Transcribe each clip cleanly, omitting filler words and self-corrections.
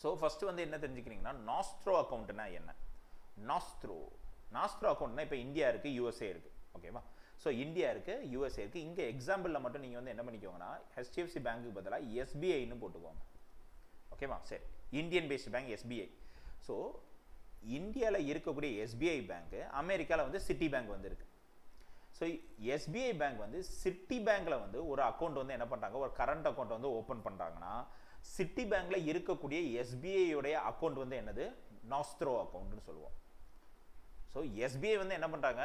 So first வந்து என்ன தெரிஞ்சுக்கிறீங்கன்னா nostro அக்கௌண்ட்னா என்ன? நாஸ்ட்ரோ அக்கௌண்ட்னா இப்போ இந்தியா இருக்குது, யூஎஸ்ஏ இருக்குது, ஓகேவா? ஸோ இந்தியா இருக்குது, யூஎஸ்ஏ இருக்குது. இங்கே எக்ஸாம்பிளில் மட்டும் நீங்கள் வந்து என்ன பண்ணிக்கோங்கன்னா ஹெச்டிஎஃப்சி பேங்க்குக்கு பதிலாக எஸ்பிஐன்னு போட்டுக்கோங்க, ஓகேவா? சரி, Indian paste bank SBI. So இந்தியாவில் இருக்கக்கூடிய எஸ்பிஐ பேங்க்கு அமெரிக்காவில் வந்து சிட்டி பேங்க் வந்து இருக்குது. ஸோ எஸ்பிஐ பேங்க் வந்து சிட்டி பேங்க்கில் வந்து ஒரு அக்கௌண்ட் வந்து என்ன பண்ணுறாங்க, ஒரு கரண்ட் அக்கௌண்ட் வந்து ஓப்பன் பண்ணுறாங்கன்னா சிட்டி பேங்க்கில் இருக்கக்கூடிய எஸ்பிஐயோடைய அக்கௌண்ட் வந்து என்னது, நாஸ்ட்ரோ அக்கௌண்ட்னு சொல்லுவோம். ஸோ எஸ்பிஐ வந்து என்ன பண்ணுறாங்க,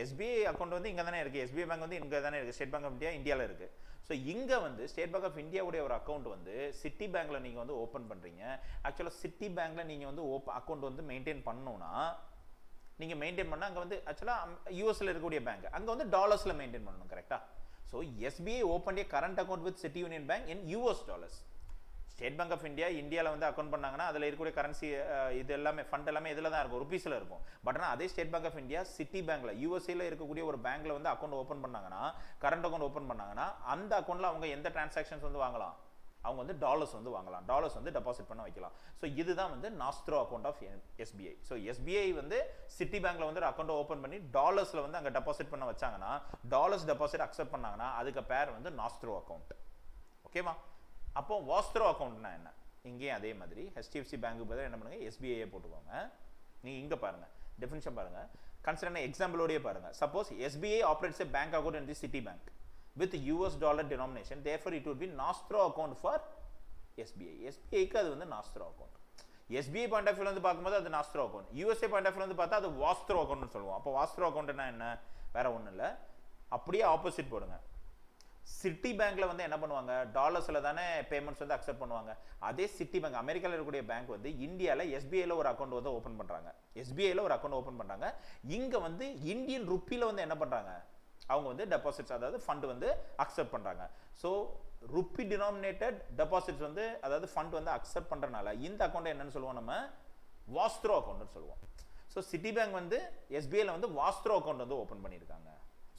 எஸ்பிஐ அக்கௌண்ட் வந்து இங்கே தானே இருக்குது, எஸ்பிஐ பேங்க் வந்து இங்கே தானே இருக்குது, ஸ்டேட் பேங்க் ஆஃப் இந்தியா இந்தியாவில் இருக்குது. ஸோ இங்கே வந்து ஸ்டேட் பேங்க் ஆஃப் இந்தியாவுடைய ஒரு அக்கௌண்ட் வந்து சிட்டி பேங்க்கில் நீங்கள் வந்து ஓப்பன் பண்ணுறீங்க. ஆக்சுவலாக சிட்டி பேங்க்கில் நீங்கள் வந்து அக்கௌண்ட் வந்து மெயின்டைன் பண்ணணும்னா நீங்கள் மெயின்டைன் பண்ணால் அங்கே வந்து ஆக்சுவலாக யூஎஸில் இருக்கக்கூடிய பேங்க் அங்கே வந்து டாலர்ஸில் மெயின்டைன் பண்ணணும், கரெக்டாக? So SBI open a current account with City Union Bank in US dollars. State Bank of India இந்தியாவில் வந்து அக்கௌண்ட் பண்ணாங்கன்னா அதில் இருக்கக்கூடிய கரன்சி இது எல்லாமே ஃபண்ட் எல்லாமே இதில் தான் இருக்கும், ருபீஸில் இருக்கும். பட் ஆனால் அதே ஸ்டேட் பேங்க் ஆஃப் இந்தியா சிட்டி பேங்க்கில் யூஎஸ்ஏல இருக்கக்கூடிய ஒரு பேங்க்கில் வந்து அக்கௌண்ட் ஓப்பன் பண்ணாங்கன்னா, கரண்ட் அக்கௌண்ட் ஓப்பன் பண்ணாங்கன்னா அந்த அக்கௌண்ட்டில் அவங்க எந்த டிரான்சாக்ஷன்ஸ் வந்து வாங்கலாம், அவங்க வந்து டாலர்ஸ் வந்து வாங்கலாம், டாலர்ஸ் வந்து டெபாசிட் பண்ண வைக்கலாம். ஸோ இதுதான் வந்து nostro account of SBI. So SBI வந்து சிட்டி பேங்க்ல வந்து ஒரு அக்கௌண்ட் ஓப்பன் பண்ணி டாலர்ஸில் வந்து அங்கே டெபாசிட் பண்ண வச்சாங்கன்னா, டாலர்ஸ் டெபாசிட் அக்செப்ட் பண்ணாங்கன்னா அதுக்கு பேர் வந்து நாஸ்ட்ரோ அக்கௌண்ட், ஓகேவா? அப்போ வாஸ்ட்ரோ அக்கௌண்ட்னா என்ன? இங்கேயும் அதே மாதிரி ஹெச்டிஎஃப்சி பேங்க்கு பதிலாக என்ன பண்ணுங்க, எஸ்பிஐ போட்டுக்கோங்க. நீங்கள் இங்கே பாருங்க, டெஃபினிஷன் பாருங்க, கன்சிடர் எக்ஸாம்பிளோடய பாருங்க. Suppose SBI operates a bank account in the city bank with US dollar denomination, therefore it would be Nostro account for SBI. SBIக்கு அது வந்து Nostro account. SBI point of வியூல வந்து பார்க்கும்போது அது Nostro account. USA point of வியூல வந்து பார்த்தா அது Vostro accountனு சொல்லுவோம். அப்போ Vostro accountனா என்ன? வேற ஒன்றும் இல்லை, அப்படியே ஆப்போசிட் போடுங்க. சிட்டி பேங்க்ல வந்து என்ன பண்ணுவாங்க, டாலர்ஸ்ல தானே பேமெண்ட்ஸ் வந்து அக்செப்ட் பண்ணுவாங்க. அதே சிட்டி பேங்க் அமெரிக்காவில் இருக்கக்கூடிய பேங்க் வந்து இந்தியாவில் எஸ்பிஐல ஒரு அக்கௌண்ட் வந்து ஓப்பன் பண்றாங்க, எஸ்பிஐல ஒரு அக்கௌண்ட் ஓப்பன் பண்றாங்க. இங்க வந்து இந்தியன் ருப்பில வந்து என்ன பண்றாங்க, அவங்க வந்து டெபாசிட்ஸ் அதாவது ஃபண்ட் வந்து அக்செப்ட் பண்றாங்க. ஸோ ருப்பி டினாமினேட்டட் டெபாசிட்ஸ் வந்து அதாவது ஃபண்ட் வந்து அக்செப்ட் பண்றதுனால இந்த அக்கௌண்ட் என்னன்னு சொல்லுவோம், நம்ம வாஸ்ட்ரோ அக்கௌண்ட்னு சொல்லுவோம். ஸோ சிட்டி பேங்க் வந்து எஸ்பிஐல வந்து வாஸ்ட்ரோ அக்கௌண்ட் வந்து ஓப்பன் பண்ணியிருக்காங்க.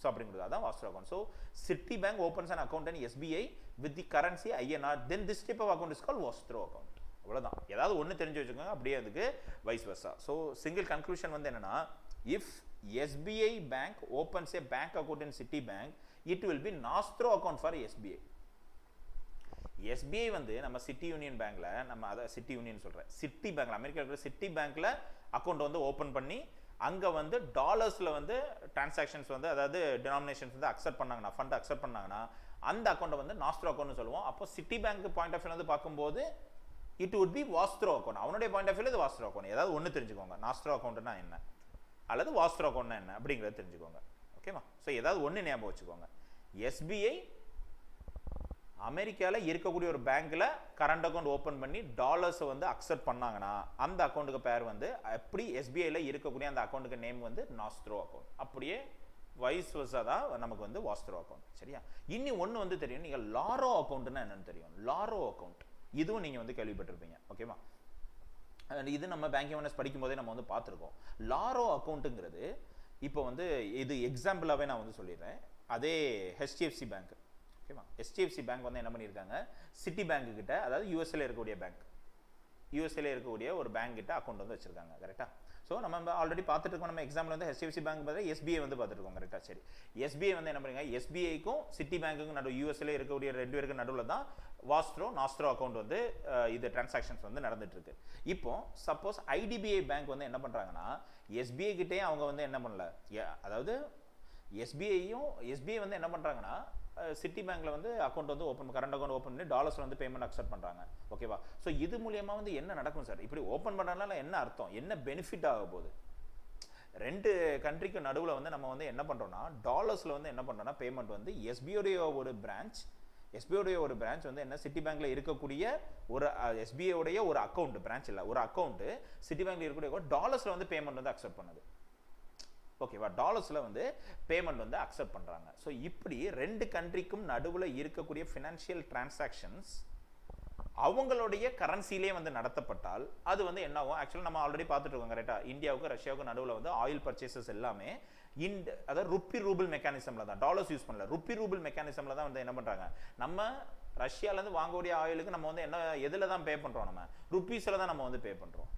ஸோ அப்படிங்கிறது அதான் vostro account. So Citi bank opens an account in SBI with the currency INR, then this type of account is called vostro account. அவ்வளோதான், ஏதாவது ஒன்று தெரிஞ்சு வச்சுக்கோங்க, அப்படியே அதுக்கு vice versa. So single conclusion வந்து என்னன்னா, if SBI bank opens a bank account in City Bank, it will be Nostro account for SBI. SBI வந்து நம்ம சிட்டி யூனியன் பேங்க்ல, நம்ம அத சிட்டி யூனியன் சொல்றேன், சிட்டி பேங்க்ல அமெரிக்கால இருக்கிற சிட்டி பேங்க்ல அக்கௌண்ட் வந்து ஓபன் பண்ணி அங்க வந்து டாலர்ஸ்ல வந்து டிரான்சாக்ஷன்ஸ் வந்து அதாவது டினாமினேஷன்ஸ் வந்து அக்செப்ட் பண்ணாங்கன்னா, ஃபண்ட் அக்செப்ட் பண்ணாங்கன்னா அந்த அக்கௌண்ட் வந்து நாஸ்ட்ரோ அக்கௌண்ட்னு சொல்லுவோம். அப்போ சிட்டி பேங்க் பாயிண்ட் ஆஃப் வியூல வந்து பார்க்கும்போது இட் வுட் பி வாஸ்ட்ரோ அக்கௌண்ட். அவனுடைய பாயிண்ட் ஆஃப் வியூல இது வாஸ்ட்ரோ அக்கௌண்ட். ஏதாவது ஒன்று தெரிஞ்சுக்கோங்க, நாஸ்ட்ரோ அக்கௌண்ட்னா என்ன அல்லது வாஸ்ட்ரோ அக்கௌண்ட்னா என்ன அப்படிங்கிறத தெரிஞ்சுக்கோங்க, ஓகேவா? ஸோ ஏதாவது ஒன்று ஞாபகம் வச்சுக்கோங்க. எஸ்பிஐ அமெரிக்காவில் இருக்கக்கூடிய ஒரு பேங்க்ல கரண்ட் அக்கௌண்ட் ஓப்பன் பண்ணி டாலர்ஸ் வந்து அக்செப்ட் பண்ணாங்கன்னா அந்த அக்கௌண்ட்டுக்கு பேர் வந்து எப்படி எஸ்பிஐல இருக்கக்கூடிய அந்த அக்கௌண்ட்டுக்கு நேம் வந்து நாஸ்ட்ரோ அக்கௌண்ட். அப்படியே வைஸ் வர்சா தான் நமக்கு வந்து வாஸ்ட்ரோ அக்கௌண்ட். சரியா? இன்னி ஒன்று வந்து தெரியும், நீங்கள் லாரோ அக்கௌண்ட்னா என்னன்னு தெரியும். லாரோ அக்கௌண்ட் இதுவும் நீங்கள் வந்து கேள்விப்பட்டிருப்பீங்க, ஓகேவா? இது நம்ம பேங்கிங் அவேர்னஸ் படிக்கும் போதே நம்ம வந்து பார்த்துருக்கோம். லாரோ அக்கௌண்ட்டுங்கிறது இப்போ வந்து இது எக்ஸாம்பிளாகவே நான் வந்து சொல்லிடுறேன். அதே ஹெச்டிஎஃப்சி பேங்க், ஓகேவா? ஹெச்டிஎஃப்சி பேங்க் வந்து என்ன பண்ணியிருக்காங்க, சிட்டி பேங்க் கிட்ட அதாவது யூஎஸ்ஏல இருக்கக்கூடிய பேங்க், யூஎஸ்ஏல இருக்கக்கூடிய ஒரு பேங்க் கிட்ட அக்கௌண்ட் வந்து வச்சிருக்காங்க, கரெக்டா? ஸோ நம்ம ஆல்ரெடி பார்த்துட்டு இருக்கோம், நம்ம எக்ஸாம்பிள் வந்து ஹெச்டிஎஃப்சி பேங்க் பதில் எஸ்பிஐ வந்து பார்த்துருக்கோம், கரெக்டா? சரி, எஸ்பிஐ வந்து என்ன பண்ணுங்க, எஸ்பிஐக்கும் சிட்டி பேங்க்குக்கும் நடுவு யூஎஸ்ஏல இருக்கக்கூடிய ரெண்டு பேருக்கு நடுவில் தான் வாஸ்ட்ரோ நாஸ்ட்ரோ அக்கௌண்ட் வந்து இது டிரான்சாக்ஷன்ஸ் வந்து நடந்துட்டு இருக்கு. இப்போ சப்போஸ் ஐடிபிஐ பேங்க் வந்து என்ன பண்றாங்கன்னா, எஸ்பிஐ கிட்டே அவங்க வந்து என்ன பண்ணல, அதாவது எஸ்பிஐ வந்து என்ன பண்றாங்கன்னா சிட்டி பேங்க்ல வந்து அக்கௌண்ட் வந்து ஓப்பன் கரண்ட் அக்கௌண்ட் ஓப்பன் பண்ணி டாலர்ஸ்ல வந்து பேமெண்ட் அக்செப்ட் பண்றாங்க, ஓகேவா? ஸோ இது மூலியமா வந்து என்ன நடக்கும் சார், இப்படி ஓப்பன் பண்றதுனால என்ன அர்த்தம், என்ன பெனிஃபிட் ஆக போகுது? ரெண்டு கண்ட்ரிக்கு நடுவில் வந்து நம்ம வந்து என்ன பண்றோம்னா டாலர்ஸ்ல வந்து என்ன பண்றோம்னா பேமெண்ட் வந்து எஸ்பிஐடைய ஒரு பிரான்ச் வந்து என்ன சிட்டி பேங்க்ல இருக்கக்கூடிய ஒரு எஸ்பிஐடைய ஒரு அக்கௌண்ட், பிரான்ச் இல்லை ஒரு அக்கௌண்ட் சிட்டி பேங்க்ல இருக்கக்கூடிய டாலர்ஸ்ல வந்து பேமெண்ட் வந்து அக்செப்ட் பண்ணுது, ஓகேவா? டாலர்ஸ்ல வந்து பேமெண்ட் வந்து அக்செப்ட் பண்றாங்க. ஸோ இப்படி ரெண்டு கண்ட்ரிக்கும் நடுவில் இருக்கக்கூடிய ஃபினான்ஷியல் டிரான்சாக்ஷன்ஸ் அவங்களுடைய கரன்சிலே வந்து நடத்தப்பட்டால் அது வந்து என்ன ஆகும்? ஆக்சுவலாக நம்ம ஆல்ரெடி பார்த்துட்டு இருக்கோம், கரெக்டா? இந்தியாவுக்கு ரஷ்யாவுக்கு நடுவில் வந்து ஆயில் பர்ச்சேசஸ் எல்லாமே அதாவது ருப்பி ரூபிள் மெக்கானிசம்ல தான், டாலர்ஸ் யூஸ் பண்ணல, ருப்பி ரூபிள் மெக்கானிசம்ல தான் வந்து என்ன பண்றாங்க, நம்ம ரஷ்யாலேருந்து வாங்கக்கூடிய ஆயிலுக்கு நம்ம வந்து என்ன எதில் தான் பே பண்ணுறோம், நம்ம ருப்பீஸில் தான் நம்ம வந்து பே பண்ணுறோம்.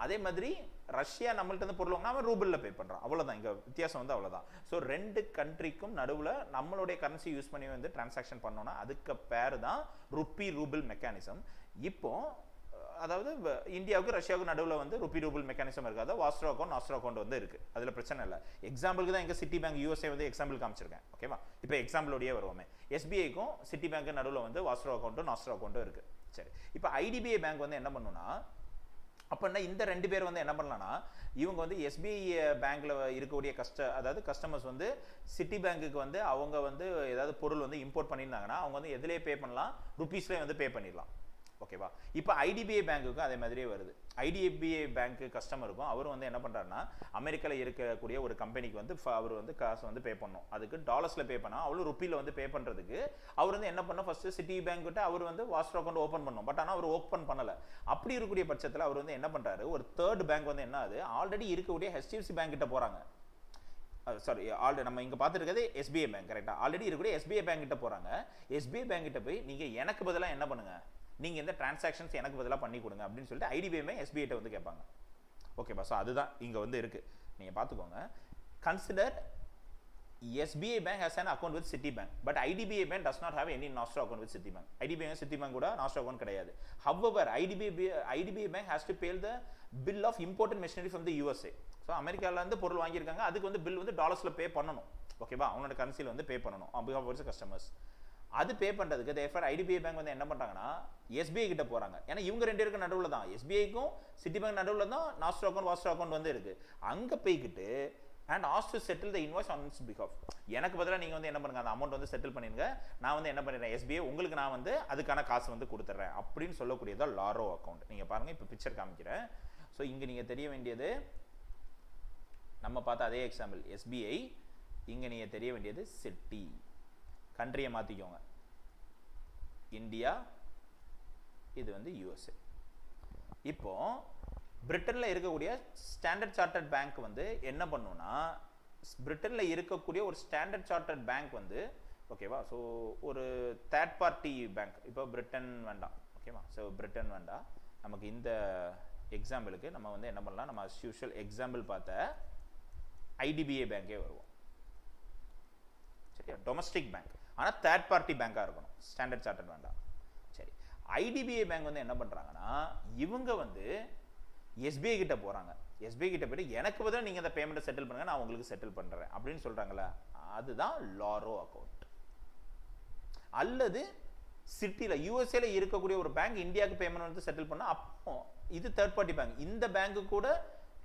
அதே மாதிரி ரஷ்யா நம்மள்ட்ட இருந்து பொருள் வாங்கினா அவன் ரூபிளில் பே பண்ணுறான், அவ்வளோதான். இங்கே வித்தியாசம் வந்து அவ்வளோதான். ஸோ 2 கண்ட்ரிக்கும் நடுவில் நம்மளுடைய கரன்சி யூஸ் பண்ணி வந்து டிரான்சாக்ஷன் பண்ணோன்னா அதுக்கு பேர் தான் ரூபிள் மெக்கானிசம். இப்போ அதாவது இந்தியாவுக்கு ரஷ்யாவுக்கு நடுவில் வந்து ரூபிள் மெக்கானிசம் இருக்காது. வாஸ்ட்ரோ அக்கௌண்ட் நாஸ்ட்ரோ அக்கௌண்ட் வந்து இருக்குது, அதில் பிரச்சனை இல்லை. எக்ஸாம்பிளுக்கு தான் எங்கள் சிட்டி பேங்க் யூஎஸ்ஏ வந்து எக்ஸாம்பிள் காமிச்சிருக்கேன். ஓகேவா? இப்போ எக்ஸாம்பிளோடையே வருவோமே. எஸ்பிஐக்கும் சிட்டி பேங்க்கு நடுவில் வந்து வாஸ்ட்ரோ அக்கௌண்ட்டும் நாஸ்ட்ரோ அக்கௌண்ட்டும் இருக்குது. சரி, இப்போ ஐடிபிஐ பேங்க் வந்து என்ன பண்ணுன்னா, அப்படின்னா இந்த 2 பேர் வந்து என்ன பண்ணலாம்னா, இவங்க வந்து எஸ்பிஐ பேங்க்ல இருக்கக்கூடிய அதாவது கஸ்டமர்ஸ் வந்து சிட்டி பேங்க்குக்கு வந்து அவங்க வந்து ஏதாவது பொருள் வந்து இம்போர்ட் பண்ணியிருந்தாங்கன்னா அவங்க வந்து எதுலேயே பே பண்ணலாம், ருப்பீஸ்லேயே வந்து பே பண்ணிடலாம். ஓகேவா? இப்போ ஐடிபிஐ பேங்க்குக்கும் அதே மாதிரியே வருது. ஐடிபிஐ பேங்க் கஸ்டமருக்கும் அவர் வந்து என்ன பண்ணுறாருன்னா, அமெரிக்காவில் இருக்கக்கூடிய ஒரு கம்பெனிக்கு வந்து அவர் வந்து காசு வந்து பே பண்ணணும். அதுக்கு டாலர்ஸில் பே பண்ணால் அவளும் ருப்பியில் வந்து பே பண்ணுறதுக்கு அவர் வந்து என்ன பண்ணோம், ஃபர்ஸ்ட் சிட்டி பேங்க் கிட்ட அவர் வந்து வாஸ்ட்ரோ அக்கௌண்ட் ஓப்பன் பண்ணணும். பட் ஆனால் அவர் ஓப்பன் பண்ணலை. அப்படி இருக்கக்கூடிய பட்சத்தில் அவர் வந்து என்ன பண்ணுறாரு, ஒரு தேர்ட் பேங்க் வந்து என்ன ஆகுது, ஆல்ரெடி இருக்கக்கூடிய HDFC பேங்க் கிட்ட போகிறாங்க. சாரி, ஆல்ரெடி நம்ம இங்கே பார்த்துருக்கிறது SBI பேங்க், கரெக்டாக? ஆல்ரெடி இருக்கக்கூடிய SBI பேங்க் கிட்ட போகிறாங்க. SBI பேங்க் கிட்ட போய் நீங்கள் எனக்கு பதிலாக என்ன பண்ணுங்க, நீங்கள் இந்த டிரான்சாக்ஷன்ஸ் எனக்கு பதிலாக பண்ணி கொடுங்க அப்படின்னு சொல்லிட்டு ஐடிபிஐ SBI கிட்ட வந்து கேட்பாங்க. ஓகேப்பா? ஸோ அதுதான் இங்கே வந்து இருக்குது, நீங்கள் பார்த்துக்கோங்க. Consider SBI bank has an account with Citibank, but IDBI bank does not have any Nostro account with Citibank. IDBI and Citibank கூட Nostro account கிடையாது. However, IDBI bank has to pay the bill of imported machinery from the USA. So அமெரிக்காவிலேருந்து பொருள் வாங்கியிருக்காங்க, அதுக்கு வந்து bill வந்து டாலர்ஸில் பே பண்ணணும். ஓகேவா? அவங்களோட கரன்சியில் வந்து பே பண்ணணும் on behalf of கஸ்டமர்ஸ். அது பே பண்ணுறதுக்கு தேர்ஃபார் ஐடிபிஐ பேங்க் வந்து என்ன பண்ணுறாங்கன்னா, SBI கிட்ட போகிறாங்க. ஏன்னா இவங்க 2 பேருக்கு நடுவில் தான், SBIக்கும் சிட்டி பேங்க் நடுவில் தான் நாஸ்ட்ரோ அக்கௌண்ட் வாஸ்ட்ரோ அக்கௌண்ட் வந்து இருக்குது. அங்கே போய்கிட்டு and asked to settle the invoice on its behalf. எனக்கு பதிலாக நீங்கள் வந்து என்ன பண்ணுங்க, அந்த அமௌண்ட் வந்து செட்டில் பண்ணிடுங்க, நான் வந்து என்ன பண்ணிடுறேன், SBI உங்களுக்கு நான் வந்து அதுக்கான காசு வந்து கொடுத்துட்றேன் அப்படின்னு சொல்லக்கூடியதான் லாரோ அக்கௌண்ட். நீங்கள் பாருங்கள், இப்போ பிக்சர் காமிக்கிறேன். ஸோ இங்கே நீங்கள் தெரிய வேண்டியது, நம்ம பார்த்த அதே எக்ஸாம்பிள் SBI, இங்கே நீங்கள் தெரிய வேண்டியது சிட்டி. கண்ட்ரியை மாற்றிக்கோங்க, இந்தியா, இது வந்து USA. இப்போ பிரிட்டனில் இருக்கக்கூடிய ஸ்டாண்டர்ட் சார்ட்டர்ட் பேங்க் வந்து என்ன பண்ணுன்னா, பிரிட்டனில் இருக்கக்கூடிய ஒரு ஸ்டாண்டர்ட் சார்ட்டர்ட் பேங்க் வந்து, ஓகேவா? ஸோ ஒரு தேர்ட் பார்ட்டி பேங்க், இப்போ பிரிட்டன் வேண்டாம், ஓகேவா? ஸோ பிரிட்டன் வேண்டாம், நமக்கு இந்த எக்ஸாம்பிளுக்கு நம்ம வந்து என்ன பண்ணலாம், நம்ம அஸ் யூஷுவல் எக்ஸாம்பிள் பார்த்த ஐடிபிஐ பேங்கே வருவோம். சரியா? டொமஸ்டிக் பேங்க், ஆனால் தேர்ட் பார்ட்டி பேங்காக இருக்கணும், ஸ்டாண்டர்ட் சார்ட்டர்ட் வேண்டாம். சரி, ஐடிபிஐ பேங்க் வந்து என்ன பண்ணுறாங்கன்னா, இவங்க வந்து SBI கிட்ட போகிறாங்க. SBI கிட்ட போய்ட்டு எனக்கு பதிலாக நீங்கள் அந்த பேமெண்ட்டை செட்டில் பண்ணுங்க, நான் உங்களுக்கு செட்டில் பண்ணுறேன் அப்படின்னு சொல்கிறாங்களே, அதுதான் லாரோ அக்கௌண்ட். அல்லது சிட்டியில் USAல இருக்கக்கூடிய ஒரு பேங்க் இந்தியாவுக்கு பேமெண்ட் வந்து செட்டில் பண்ணால், அப்போ இது தேர்ட் பார்ட்டி பேங்க். இந்த பேங்க்கு கூட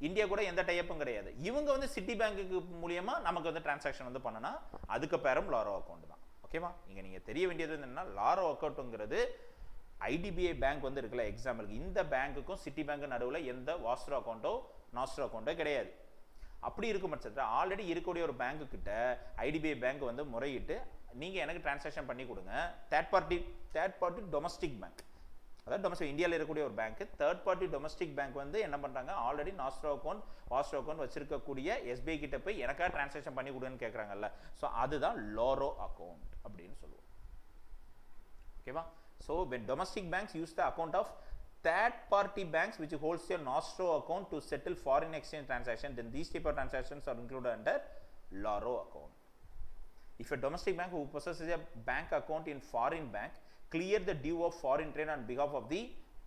இந்தியா கூட எந்த டைப்பும் கிடையாது. இவங்க வந்து சிட்டி பேங்க்கு மூலியமா நமக்கு வந்து டிரான்சாக்ஷன் வந்து பண்ணனா அதுக்கு பேரும் லாரோ அக்கௌண்ட் தான். ஓகேவா? இங்க நீங்க தெரிய வேண்டியது என்னன்னா, லாரோ அக்கௌண்ட்ங்கிறது ஐடிபிஐ பேங்க் வந்து இருக்குல்ல எக்ஸாம்பிளுக்கு, இந்த பேங்க்குக்கும் சிட்டி பேங்க்கு நடுவில் எந்த வாஸ்ட்ரோ அக்கௌண்ட்டோ நாஸ்ட்ரோ அக்கௌண்ட்டோ கிடையாது. அப்படி இருக்கும் பட்சத்தில் ஆல்ரெடி இருக்கக்கூடிய ஒரு பேங்க்கு கிட்ட ஐடிபிஐ பேங்க் வந்து முறையிட்டு நீங்க எனக்கு டிரான்சாக்ஷன் பண்ணி கொடுங்க. தேர்ட் பார்ட்டி டொமஸ்டிக் பேங்க், அதாவது டொமஸ்டிக் இந்தியாவில் இருக்கக்கூடிய ஒரு bank, third party domestic bank வந்து என்ன பண்றாங்க, ஆல்ரெடி நாஸ்ட்ரோ அக்கௌண்ட் வாஸ்ட்ரோ அக்கௌண்ட் வச்சிருக்கக்கூடிய SBI கிட்ட போய் எனக்கா டிரான்சாக்ஷன் பண்ணி கொடுன்னு கேட்கறாங்கல்ல, ஸோ அதுதான் லாரோ அக்கௌண்ட் அப்படின்னு சொல்லுவோம். ஓகேவா? So when domestic banks use the account of third party banks which holds your Nostro account to settle foreign exchange transaction, then these type of transactions are included under Loro account. If a domestic bank who possesses a bank account in foreign bank clear the due of foreign trade on behalf of the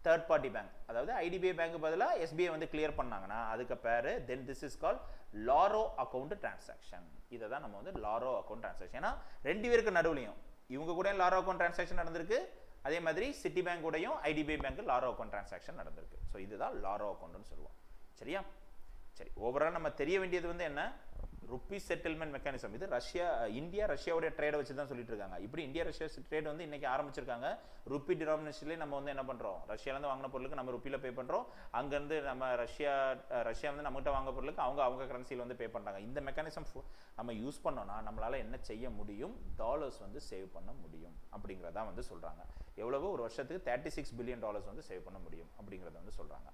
third party bank, அதாவது IDBI bank பதிலா SBI வந்து clear பண்ணாங்கன்னா அதுக்கு பேரு then this is called Loro account transaction. இதை தான் நம்ம வந்து Loro account transaction. ஏன்னா ரெண்டு பேருக்கு நடுவுலையும் இவங்க கூட Loro account transaction நடந்திருக்கு, அதே மாதிரி சிட்டி பேங்க் கூடயும் ஐடிபிஐ பேங்க் லாரோ அக்கௌண்ட் டிரான்சாக்ஷன் நடந்திருக்கு. ஸோ இதுதான் லாரோ அக்கௌண்ட்னு சொல்லுவோம். சரியா? சரி, ஓவரால் நம்ம தெரிய வேண்டியது வந்து என்ன, ருப்பி செட்டில்மெண்ட் மெக்கானிசம். இது இந்தியா ரஷ்யாவுடைய ட்ரேடை வச்சு தான் சொல்லிட்டு இருக்காங்க. இப்படி இந்தியா ரஷ்யா ட்ரேட் வந்து இன்னைக்கு ஆரம்பிச்சிருக்காங்க. ருப்பி டினாமினேஷன்லேயே நம்ம வந்து என்ன பண்ணுறோம், ரஷ்யாலேருந்து வாங்கின பொருளுக்கு நம்ம ருப்பியில் பே பண்ணுறோம், அங்கேருந்து நம்ம ரஷ்யா வந்து நம்மகிட்ட வாங்க பொருளுக்கு அவங்க கரன்சியில் வந்து பே பண்ணுறாங்க. இந்த மெக்கானிசம் நம்ம யூஸ் பண்ணோம்னா நம்மளால் என்ன செய்ய முடியும், டாலர்ஸ் வந்து சேவ் பண்ண முடியும் அப்படிங்கிறதான் வந்து சொல்கிறாங்க. எவ்வளவோ ஒரு வருஷத்துக்கு $36 பில்லியன் வந்து சேவ் பண்ண முடியும் அப்படிங்கிறத வந்து சொல்கிறாங்க.